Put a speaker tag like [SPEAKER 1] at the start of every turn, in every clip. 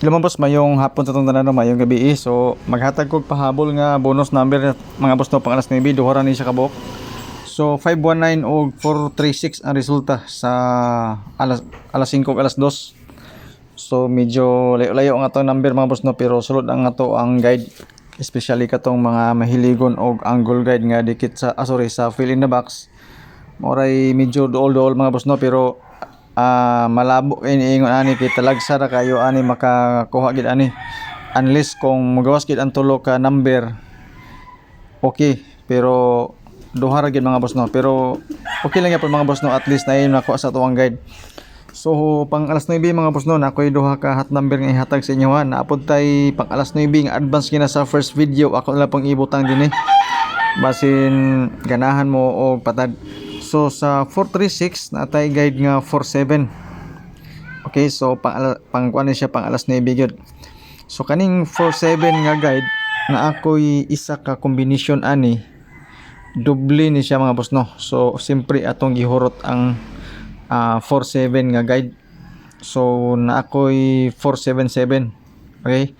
[SPEAKER 1] Hello mga boss, mayong hapon sa itong tanan, mayong gabi. So maghatag kog pahabol nga bonus number mga boss no, pang alas 9, duha ra ni siya kabok. So 519 o 436 ang resulta sa alas 5 o alas 2. So medyo layo-layo ang atong number mga boss no, pero sulod ang ato ang guide, especially katong mga mahiligon og angle guide nga dikit sa sa fill in the box. Moray medyo duol-duol mga boss no, pero malabo iniingon ani kay talagsa ra kayo ani makakuha gid ani unless kung magawas gid ang tulo ka number okay, pero duha ra gid mga boss no, pero okay lang gyapon mga boss no, at least na nakuha sa tuwang guide. So pang alas 9 mga boss no, nakoy duha ka hot number nga ihatag sa inyo ha. Naapod tay pang alas 9 nga advance kina sa first video, ako na pang ibutang din basin ganahan mo og patad. So sa 436 natay guide nga 47. Okay, so pang kuan siya pang alas 9 gyud. So kaning 47 nga guide na ako'y isa ka combination ani, doble ni siya mga boss no. So siyempre atong gihurot ang 47 nga guide. So na ako'y 477. Okay,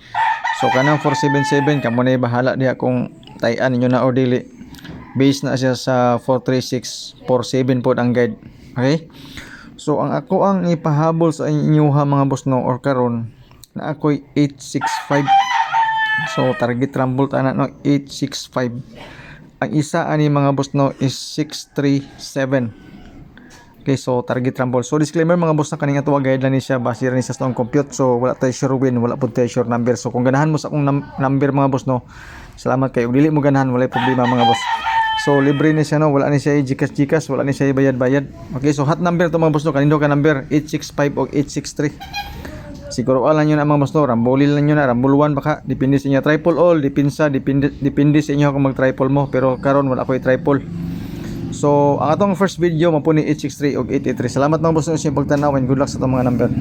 [SPEAKER 1] so kanang 477 kamo na bahala diha kung tay-an ninyo na o dili. Base na siya sa 436, 47 po ang guide. Okay, so ang ako ang ipahabol sa inyo ha mga boss no, or karon na ako'y 865. So target rumble tanan no, 865. Ang isa ani mga boss no is 637. Okay, so target rumble. So disclaimer mga boss na kaning ato guide lang ni siya, base ra ni sa stone compute. So wala tayo sure win, wala pud tayo sure number. So kung ganahan mo sa akong number mga boss no, salamat kayo. Dili mo ganahan, wala problema mga boss. So libre ni siya no, wala ni siya Gcash, wala ni siya bayad-bayad. Okay, so hot number to mga boss no, kanindo ka number 865 o 863. Siguro alam niyo na mga boss no, rambulil lang niyo na, rambul 1 baka, depende sa inyo. Triple all, depende sa inyo kung mag-triple mo, pero karon wala ko i-triple. So ang atong first video mapuni 863 o 883. Salamat mga boss no sa pagtanaw and good luck sa itong mga number.